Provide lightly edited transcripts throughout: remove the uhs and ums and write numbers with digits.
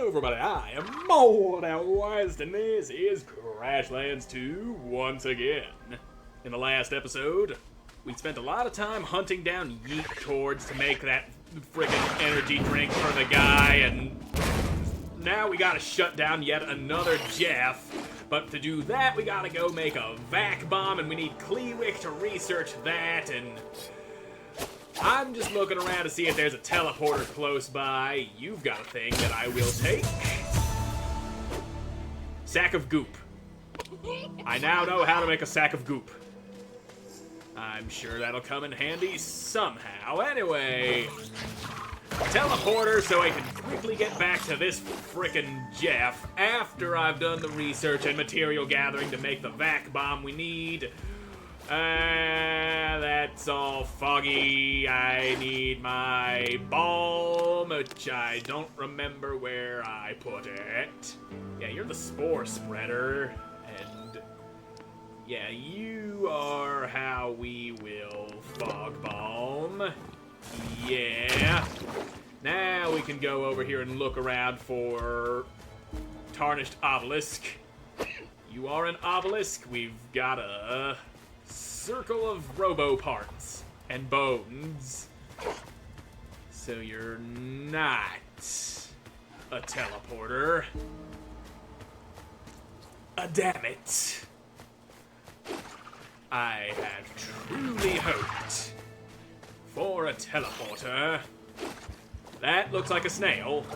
Hello everybody, I am Moldy, and this is Crashlands 2 once again. In the last episode, we spent a lot of time hunting down yeet cords to make that friggin' energy drink for the guy, and now we gotta shut down yet another JEF. But to do that, we gotta go make a vac bomb, and we need Kleewick to research that, and I'm just looking around to see if there's a teleporter close by. You've got a thing that I will take. Sack of goop. I now know how to make a sack of goop. I'm sure that'll come in handy somehow. Anyway, teleporter so I can quickly get back to this frickin' JEF after I've done the research and material gathering to make the vac bomb we need. That's all foggy. I need my balm, which I don't remember where I put it. Yeah, you're the spore spreader, and yeah, you are how we will fog balm. Yeah. Now we can go over here and look around for tarnished obelisk. You are an obelisk. We've got a circle of robo parts and bones. So you're not a teleporter. Damn it. I had truly hoped for a teleporter. That looks like a snail.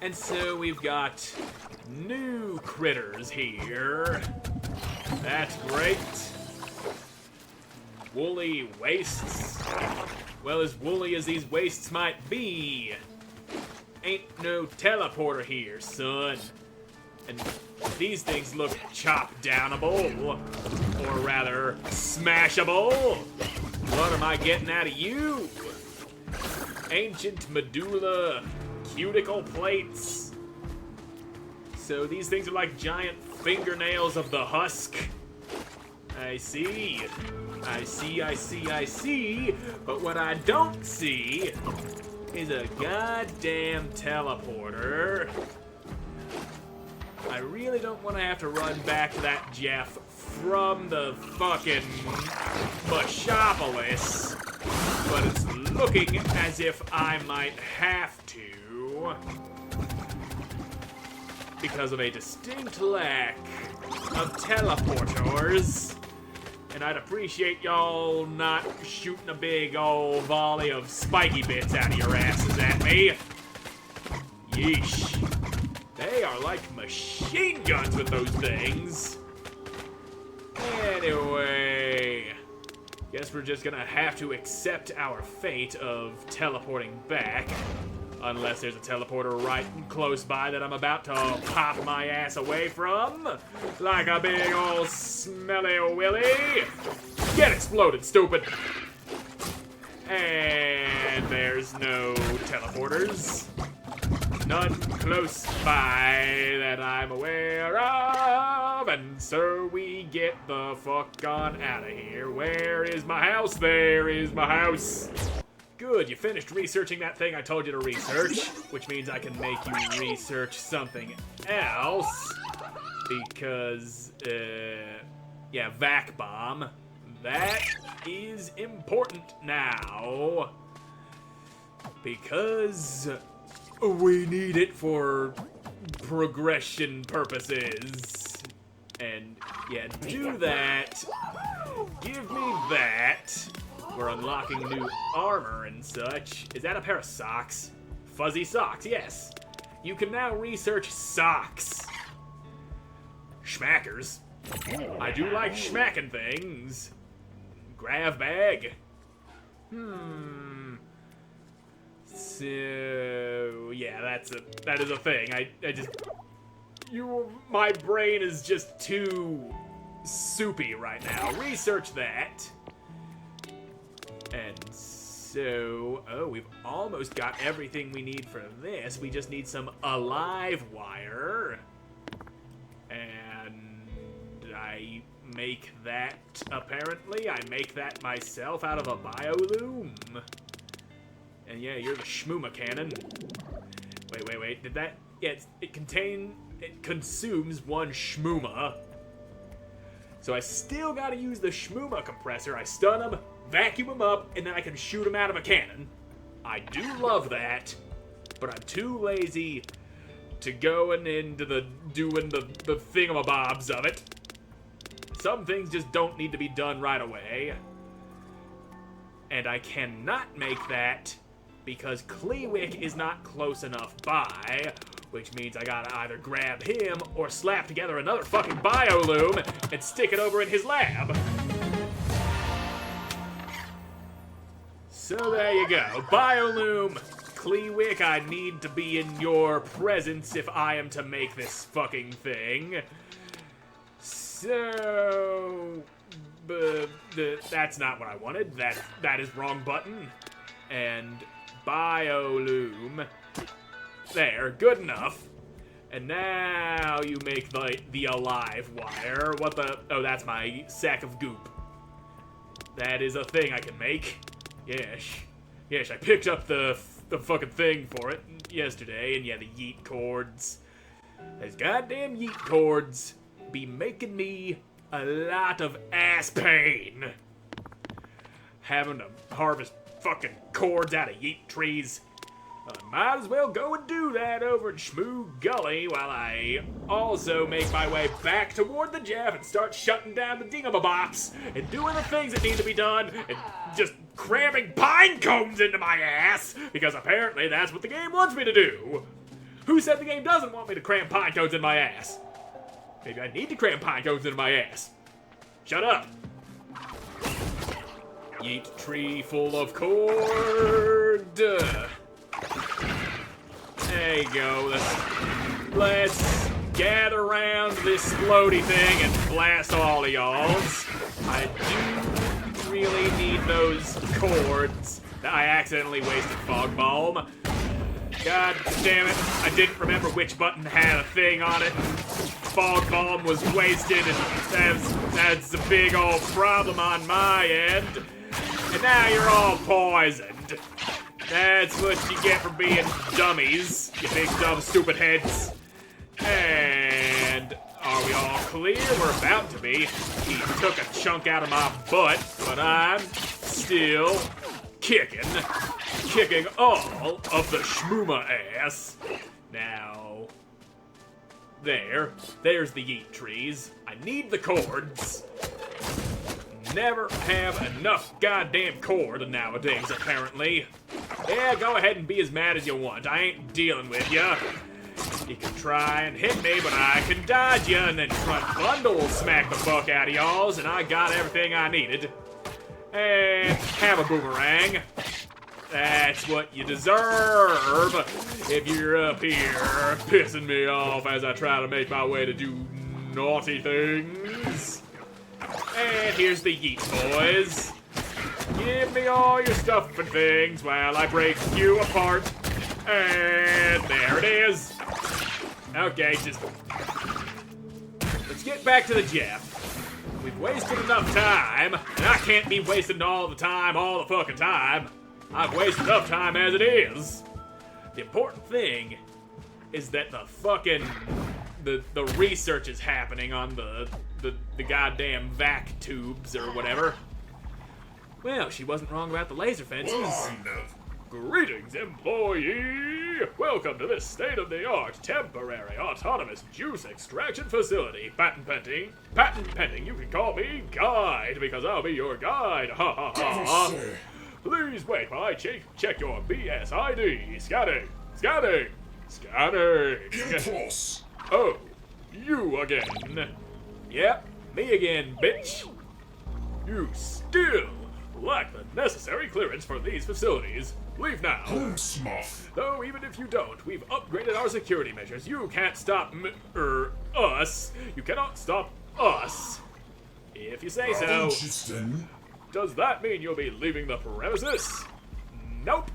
And so we've got new critters here. That's great. Woolly wastes. Well, as woolly as these wastes might be, ain't no teleporter here, son. And these things look chop-downable, or rather, smashable. What am I getting out of you? Ancient medulla cuticle plates. So these things are like giant fingernails of the husk. I see. I see, I see, I see. But what I don't see is a goddamn teleporter. I really don't want to have to run back to that JEF from the fucking Mashopolis, but it's looking as if I might have to because of a distinct lack of teleporters, and I'd appreciate y'all not shooting a big old volley of spiky bits out of your asses at me. Yeesh. They are like machine guns with those things. Anyway, guess we're just gonna have to accept our fate of teleporting back. Unless there's a teleporter right close by that I'm about to pop my ass away from. Like a big old smelly willy. Get exploded, stupid. And there's no teleporters. None close by that I'm aware of. And so we get the fuck on out of here. Where is my house? There is my house. Good, you finished researching that thing I told you to research, which means I can make you research something else, because, yeah, vac bomb. That is important now, because we need it for progression purposes. And, yeah, do that. Give me that. We're unlocking new armor and such. Is that a pair of socks? Fuzzy socks, yes. You can now research socks. Schmackers. I do like schmacking things. Grav bag. So, yeah, that is a thing. I just... my brain is just too soupy right now. Research that. And so, we've almost got everything we need for this. We just need some alive wire. And I make that, apparently. I make that myself out of a bioloom. And yeah, you're the shmooma cannon. Wait. wait, did that... Yeah, it consumes 1 shmooma. So I still gotta use the shmooma compressor. I stun them, vacuum them up, and then I can shoot them out of a cannon. I do love that, but I'm too lazy to go into doing the thingamabobs of it. Some things just don't need to be done right away. And I cannot make that because Kleewick is not close enough by, which means I gotta either grab him or slap together another fucking bioloom and stick it over in his lab. So there you go. Bioloom, Kleewick, I need to be in your presence if I am to make this fucking thing. So... that's not what I wanted. That is wrong button. And bioloom. There, good enough. And now you make the alive wire. What the? Oh, that's my sack of goop. That is a thing I can make. Yes, I picked up the fucking thing for it yesterday, and yeah, the yeet cords. Those goddamn yeet cords be making me a lot of ass pain. Having to harvest fucking cords out of yeet trees. I might as well go and do that over in Shmoo Gully while I also make my way back toward the JEF and start shutting down the dingamabops and doing the things that need to be done and just cramming pine cones into my ass because apparently that's what the game wants me to do. Who said the game doesn't want me to cram pine cones in my ass? Maybe I need to cram pine cones into my ass. Shut up. Yeet tree full of cord. There you go. Let's gather around this floaty thing and blast all of y'alls. I do really need those cords. I accidentally wasted Fog Balm. God damn it. I didn't remember which button had a thing on it. Fog Balm was wasted, and that's a big old problem on my end. And now you're all poisoned. That's what you get for being dummies, you big dumb stupid heads. And are we all clear? We're about to be. He took a chunk out of my butt, but I'm still kicking all of the shmooma ass. Now, there's the yeet trees. I need the cords. Never have enough goddamn cord nowadays, apparently. Yeah, go ahead and be as mad as you want. I ain't dealing with ya. You can try and hit me, but I can dodge ya, and then front bundle will smack the fuck out of y'alls, and I got everything I needed. And have a boomerang. That's what you deserve if you're up here pissing me off as I try to make my way to do naughty things. And here's the yeet, boys. Give me all your stuff and things while I break you apart. And there it is. Okay, just... let's get back to the JEF. We've wasted enough time, and I can't be wasting all the fucking time. I've wasted enough time as it is. The important thing is that the fucking... The research is happening on the goddamn vac tubes or whatever. Well, she wasn't wrong about the laser fences. Greetings, employee! Welcome to this state-of-the-art, temporary, autonomous juice extraction facility. Patent pending. You can call me Guide, because I'll be your guide. Ha ha ha. Please wait while I check your BS ID. Scanning. Impulse. Oh, you again. Yep, me again, bitch. You still lack the necessary clearance for these facilities. Leave now. Though even if you don't, we've upgraded our security measures. You can't stop us. You cannot stop us. If you say so. Does that mean you'll be leaving the premises? Nope.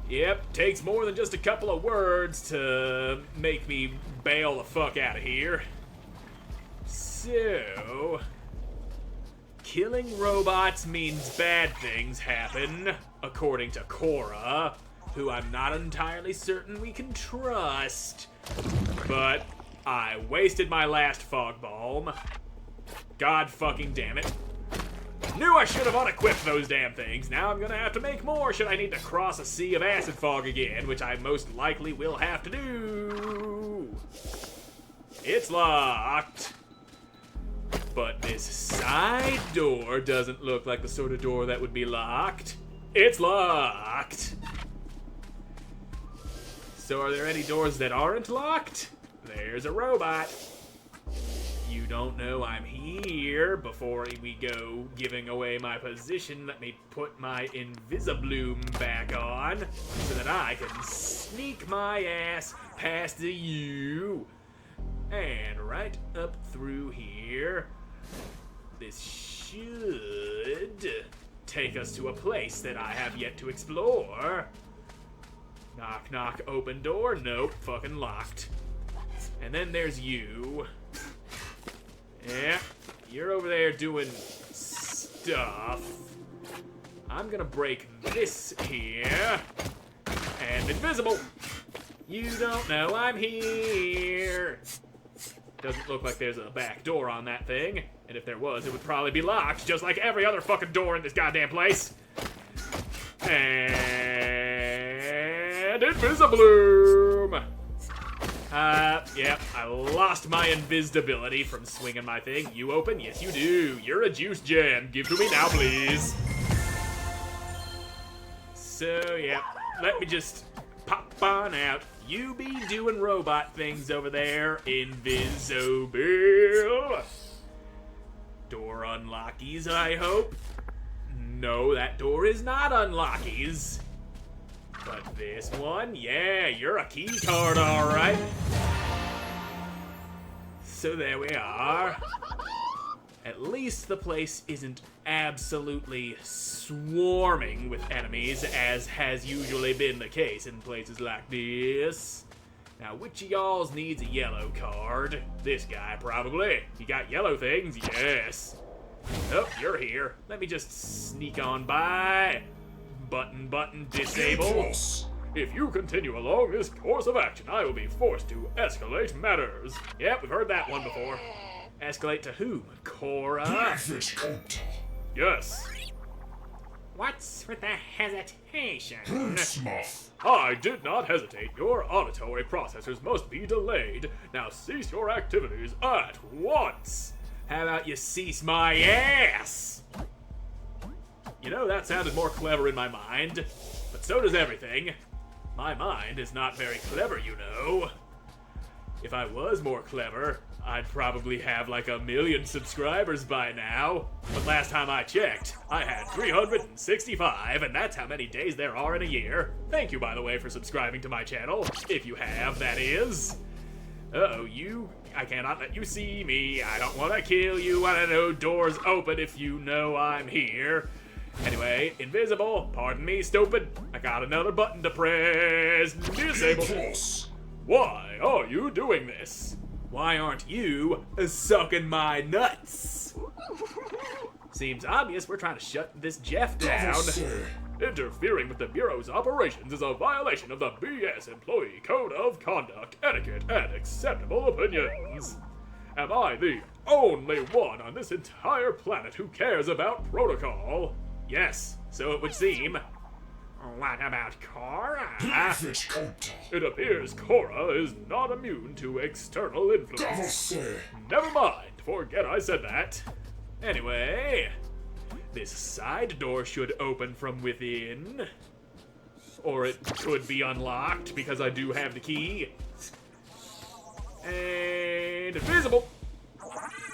Yep, takes more than just a couple of words to make me bail the fuck out of here. So... killing robots means bad things happen, according to CORAA. who I'm not entirely certain we can trust. But I wasted my last fog bomb. God fucking damn it. Knew I should have unequipped those damn things. Now I'm gonna have to make more should I need to cross a sea of acid fog again, which I most likely will have to do. It's locked. But this side door doesn't look like the sort of door that would be locked. It's locked. So are there any doors that aren't locked? There's a robot. You don't know I'm here. Before we go giving away my position, let me put my invisibloom back on so that I can sneak my ass past you. And right up through here. This should take us to a place that I have yet to explore. Knock, knock, open door. Nope, fucking locked. And then there's you. Yeah, you're over there doing stuff. I'm gonna break this here. And invisible. You don't know I'm here. Doesn't look like there's a back door on that thing. And if there was, it would probably be locked, just like every other fucking door in this goddamn place. And invisibloom. Yep, I lost my invisibility from swinging my thing. You open? Yes, you do. You're a juice gem. Give to me now, please. So, yeah, let me just pop on out. You be doing robot things over there, invisible. Door unlockies, I hope. No, that door is not unlockies. But this one, yeah, you're a key card, all right. So there we are. At least the place isn't absolutely swarming with enemies, as has usually been the case in places like this. Now, which of y'alls needs a yellow card? This guy, probably. You got yellow things? Yes. Oh, you're here. Let me just sneak on by. Button, disable. If you continue along this course of action, I will be forced to escalate matters. Yep, we've heard that one before. Escalate to whom? CORAA? Yes. What's with the hesitation? I did not hesitate. Your auditory processors must be delayed. Now cease your activities at once. How about you cease my ass? You know, that sounded more clever in my mind, but so does everything. My mind is not very clever, you know. If I was more clever, I'd probably have like 1 million subscribers by now. But last time I checked, I had 365, and that's how many days there are in a year. Thank you, by the way, for subscribing to my channel. If you have, that is. Uh-oh, I cannot let you see me. I don't want to kill you. I don't know doors open if you know I'm here. Anyway, invisible. Pardon me, stupid. I got another button to press. Disable. Why are you doing this? Why aren't you sucking my nuts? Seems obvious we're trying to shut this JEF down. Interfering with the Bureau's operations is a violation of the BS Employee Code of Conduct, Etiquette, and Acceptable Opinions. Am I the only one on this entire planet who cares about protocol? Yes, so it would seem. What about CORAA? It appears CORAA is not immune to external influence. Never mind, forget I said that. Anyway, this side door should open from within. Or it could be unlocked because I do have the key. And invisible.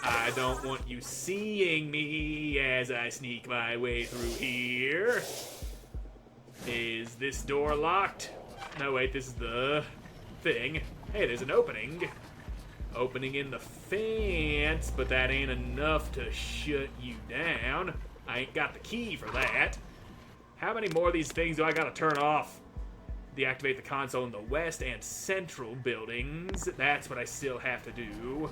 I don't want you seeing me as I sneak my way through here. Is this door locked? No, wait, this is the thing. Hey, there's an opening. Opening in the fence, but that ain't enough to shut you down. I ain't got the key for that. How many more of these things do I gotta turn off? Deactivate the console in the west and central buildings. That's what I still have to do.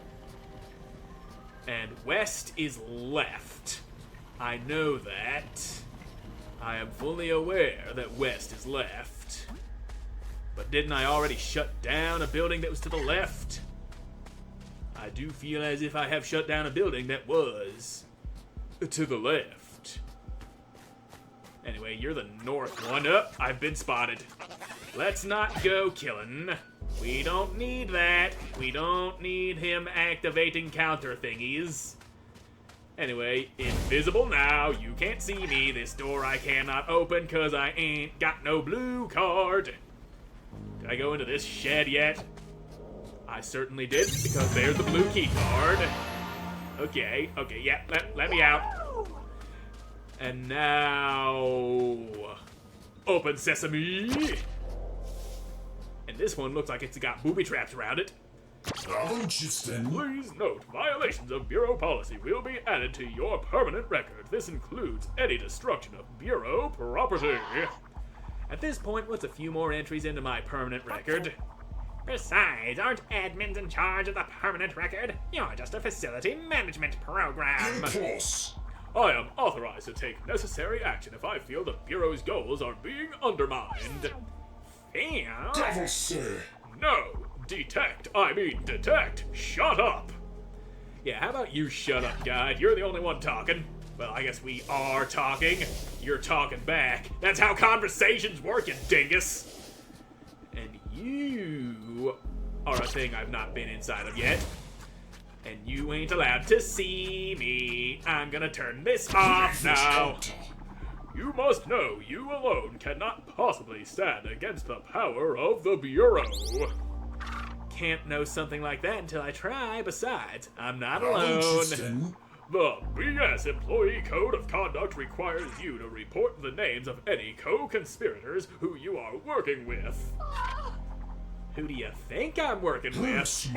And west is left. I know that. I am fully aware that west is left. left. But didn't I already shut down a building that was to the left? I do feel as if I have shut down a building that was to the left. Anyway, you're the north one. Up, I've been spotted. Let's not go killing. We don't need that. We don't need him activating counter thingies. Anyway, invisible now. You can't see me. This door I cannot open because I ain't got no blue card. Did I go into this shed yet? I certainly did, because there's the blue key card. Okay, yeah, let me out. And now... open sesame! And this one looks like it's got booby traps around it. Please note, violations of Bureau policy will be added to your permanent record. This includes any destruction of Bureau property. At this point, what's a few more entries into my permanent record? Besides, aren't admins in charge of the permanent record? You're just a facility management program. I am authorized to take necessary action if I feel the Bureau's goals are being undermined. Feel? Devil sir! No! Detect! Shut up! Yeah, how about you shut up, guy? You're the only one talking. Well, I guess we are talking. You're talking back. That's how conversations work, you dingus! And you are a thing I've not been inside of yet. And you ain't allowed to see me. I'm gonna turn this off now. You must know you alone cannot possibly stand against the power of the Bureau. Can't know something like that until I try. Besides, I'm not alone. The BS Employee Code of Conduct requires you to report the names of any co-conspirators who you are working with. Who do you think I'm working with?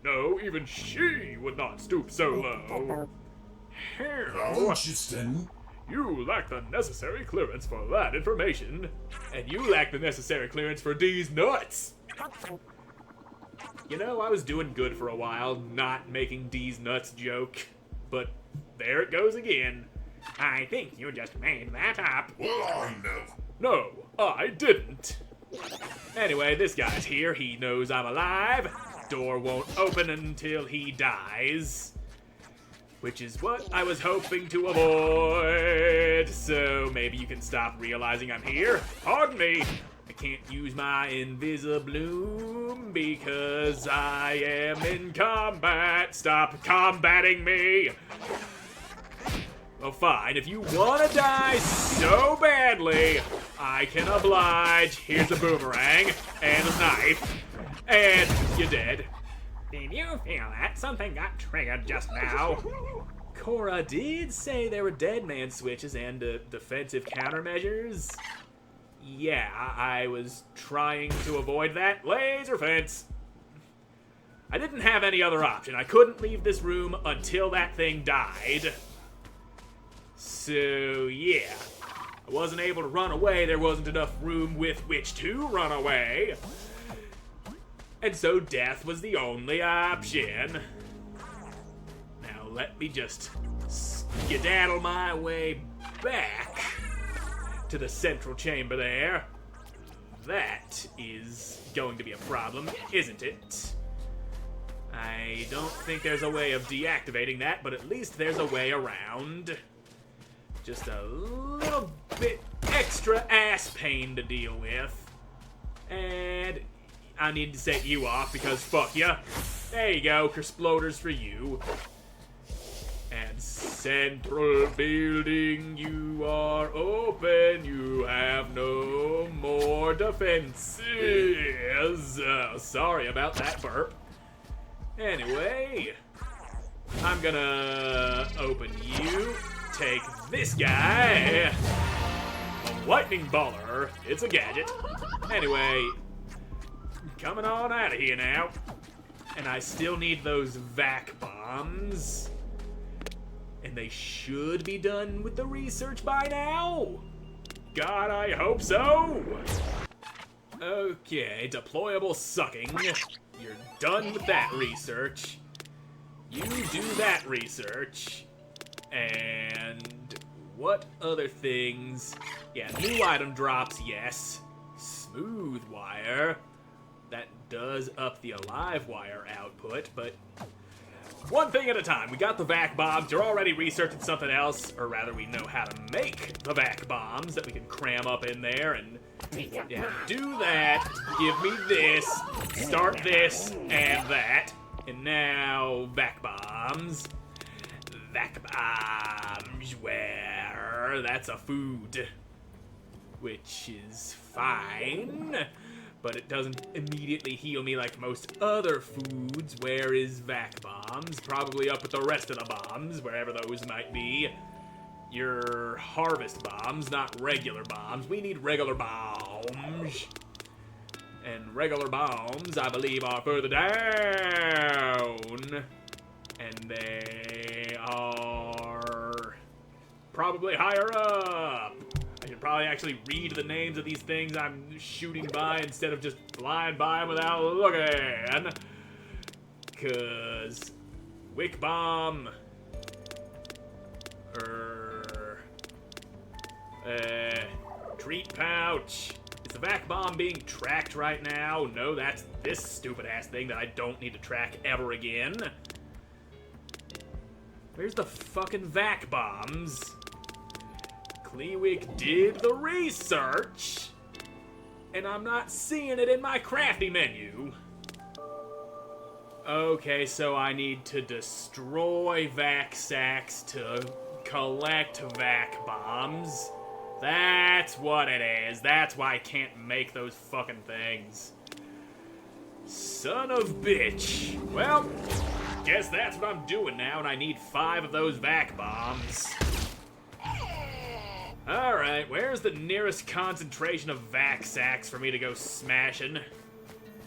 No, even she would not stoop so low. Hell, you lack the necessary clearance for that information, and you lack the necessary clearance for these nuts. You know, I was doing good for a while, not making D's nuts joke, but there it goes again. I think you just made that up. Well, No, I didn't. Anyway, this guy's here. He knows I'm alive. Door won't open until he dies. Which is what I was hoping to avoid. So maybe you can stop realizing I'm here. Pardon me. I can't use my Invisibloom because I am in combat. Stop combating me. Well, fine. If you want to die so badly, I can oblige. Here's a boomerang and a knife. And you're dead. Did you feel that? Something got triggered just now. CORAA did say there were dead man switches and defensive countermeasures. Yeah, I was trying to avoid that. Laser fence. I didn't have any other option. I couldn't leave this room until that thing died. So, yeah. I wasn't able to run away. There wasn't enough room with which to run away. And so death was the only option. Now let me just skedaddle my way back to the central chamber there. That is going to be a problem, isn't it? I don't think there's a way of deactivating that, but at least there's a way around. Just a little bit extra ass pain to deal with. And I need to set you off because fuck ya. There you go, Kersploders for you. And central building, you are open. You have no more defenses. Sorry about that burp. Anyway, I'm gonna open you. Take this guy. A lightning baller. It's a gadget. Anyway, coming on out of here now. And I still need those vac bombs. And they should be done with the research by now. God, I hope so. Okay, deployable sucking. You're done with that research. You do that research. And what other things? Yeah, new item drops, yes. Smooth wire. That does up the alive wire output, but one thing at a time. We got the vac bombs. You're already researching something else, or rather we know how to make the vac bombs that we can cram up in there and yeah, do that. Give me this. Start this and that. And now vac bombs. Vac bombs. Where? That's a food. Which is fine. But it doesn't immediately heal me like most other foods. Where is vac bombs? Probably up with the rest of the bombs, wherever those might be. Your harvest bombs, not regular bombs. We need regular bombs. And regular bombs, I believe, are further down. And they are probably higher up. I should probably actually read the names of these things I'm shooting by instead of just flying by them without looking. Cause wick bomb, treat pouch. Is the vac bomb being tracked right now? No, that's this stupid ass thing that I don't need to track ever again. Where's the fucking vac bombs? Kleewick did the research, and I'm not seeing it in my crafty menu. Okay, so I need to destroy vac sacks to collect vac bombs. That's what it is. That's why I can't make those fucking things. Son of bitch. Well, guess that's what I'm doing now, and I need 5 of those vac bombs. Alright, where's the nearest concentration of vac sacks for me to go smashing?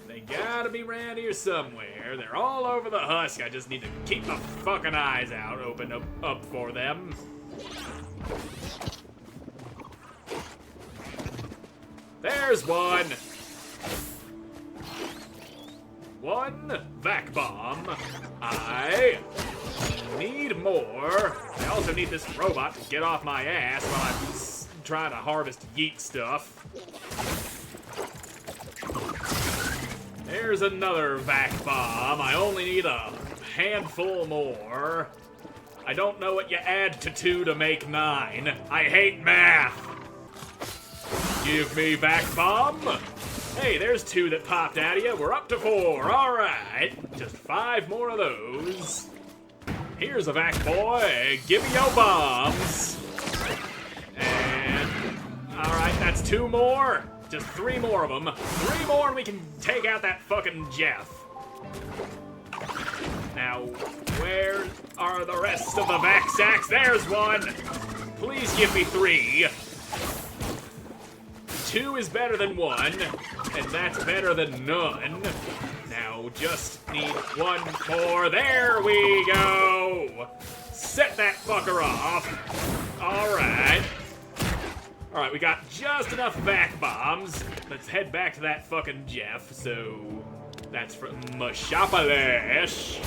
They gotta be around here somewhere. They're all over the husk. I just need to keep my fucking eyes out open up for them. There's one! One vac bomb. I need more. I also need this robot to get off my ass while I'm trying to harvest yeet stuff. There's another vac bomb. I only need a handful more. I don't know what you add to 2 to make 9. I hate math. Give me vac bomb. Hey, there's 2 that popped out of you. We're up to 4. All right, just 5 more of those. Here's a vac boy. Give me your bombs. And all right, that's 2 more. Just 3 more of them. 3 more, and we can take out that fucking JEF. Now, where are the rest of the vac sacks? There's one. Please give me 3. 2 is better than 1, and that's better than none. Now, just need 1 more. There we go! Set that fucker off. Alright. Alright, we got just enough vac bombs. Let's head back to that fucking JEF. So, that's from Mashapaleish.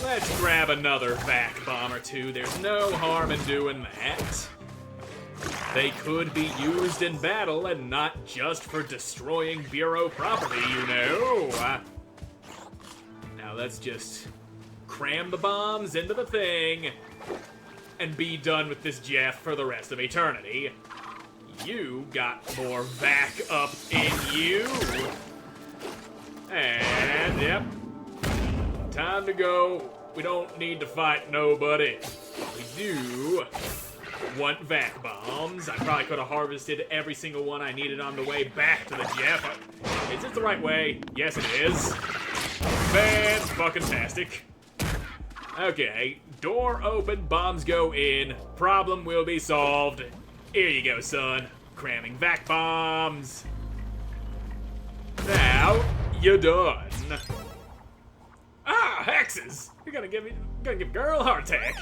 Let's grab another vac bomb or 2. There's no harm in doing that. They could be used in battle and not just for destroying Bureau property, you know. Now let's just cram the bombs into the thing and be done with this JEF for the rest of eternity. You got more vac up in you. And, yep. Time to go. We don't need to fight nobody. We do want vac bombs. I probably could have harvested every single one I needed on the way back to the JEF. Is this the right way? Yes, it is. Fan-fucking-tastic. Okay, door open, bombs go in. Problem will be solved. Here you go, son. Cramming vac bombs. Now, you're done. Ah, hexes! You're gonna give girl a heart attack.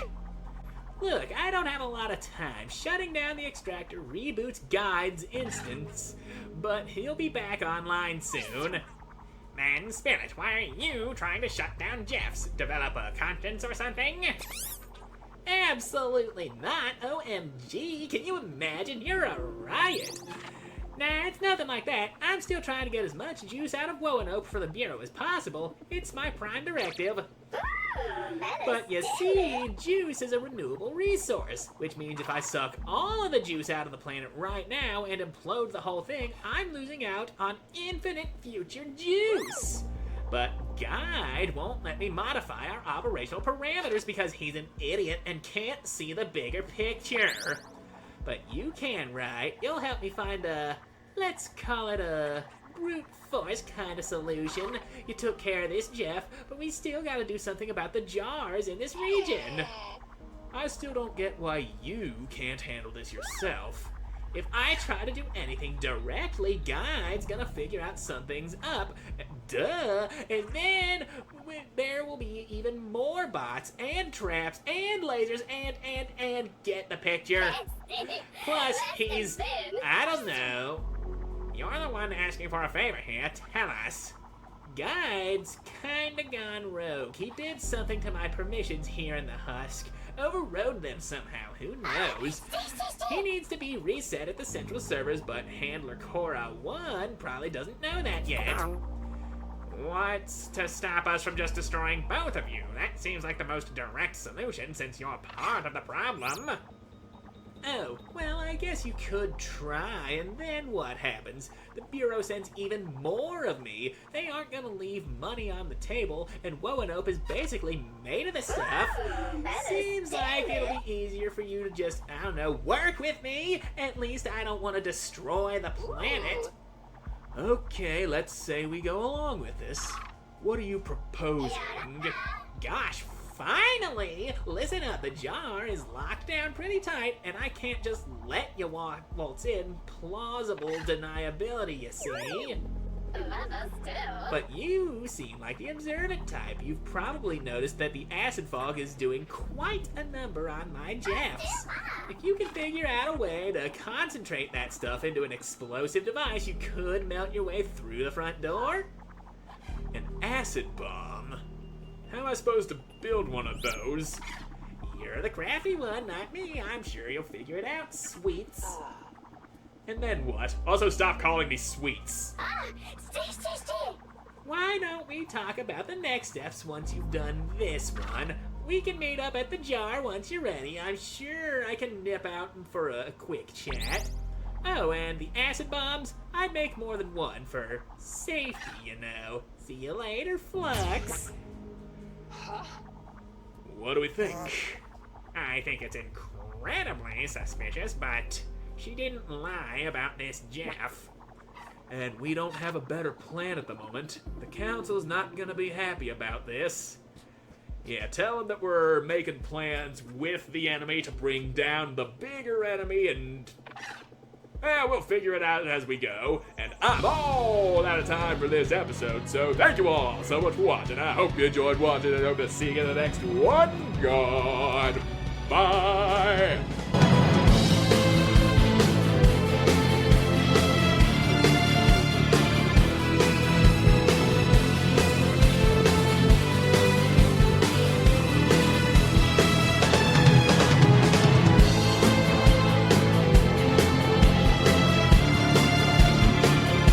Look, I don't have a lot of time. Shutting down the extractor reboots Guide's instance, but he'll be back online soon. Man, Spirit, why are you trying to shut down Jeff's? Develop a conscience or something? Absolutely not. OMG, can you imagine? You're a riot. Nah, it's nothing like that. I'm still trying to get as much juice out of Roanoke for the Bureau as possible. It's my prime directive. But you see, juice is a renewable resource, which means if I suck all of the juice out of the planet right now and implode the whole thing, I'm losing out on infinite future juice. But Guide won't let me modify our operational parameters because he's an idiot and can't see the bigger picture. But you can, right? You'll help me find a, let's call it a brute force kind of solution. You took care of this, JEF, but we still gotta do something about the jars in this region. I still don't get why you can't handle this yourself. If I try to do anything directly, Guide's gonna figure out something's up. Duh! And then there will be even more bots and traps and lasers and get the picture. Plus, he's, I don't know. You're the one asking for a favor here. Tell us. Guide's kinda gone rogue. He did something to my permissions here in the husk. Overrode them somehow, who knows? He needs to be reset at the central servers, but handler CORAA 1 probably doesn't know that yet. What's to stop us from just destroying both of you? That seems like the most direct solution since you're part of the problem. Oh, well, I guess you could try, and then what happens? The Bureau sends even more of me. They aren't gonna leave money on the table, and Roanoke is basically made of the stuff. Seems like it'll be easier for you to just, I don't know, work with me. At least I don't want to destroy the planet. Okay, let's say we go along with this. What are you proposing? Gosh, finally! Listen up, the jar is locked down pretty tight, and I can't just let you waltz in. Plausible deniability, you see. But you seem like the observant type. You've probably noticed that the acid fog is doing quite a number on my JEFs. If you can figure out a way to concentrate that stuff into an explosive device, you could melt your way through the front door. An acid bomb? How am I supposed to build one of those? You're the crafty one, not me. I'm sure you'll figure it out, sweets. And then what? Also, stop calling me sweets. Why don't we talk about the next steps once you've done this one? We can meet up at the jar once you're ready. I'm sure I can nip out for a quick chat. Oh, and the acid bombs? I'd make more than one for safety, you know. See you later, Flux. What do we think? I think it's incredibly suspicious, but she didn't lie about this JEF. And we don't have a better plan at the moment. The council's not gonna be happy about this. Yeah, tell them that we're making plans with the enemy to bring down the bigger enemy and... we'll figure it out as we go. And I'm all out of time for this episode, so thank you all so much for watching. I hope you enjoyed watching, and I hope to see you in the next one. Goodbye.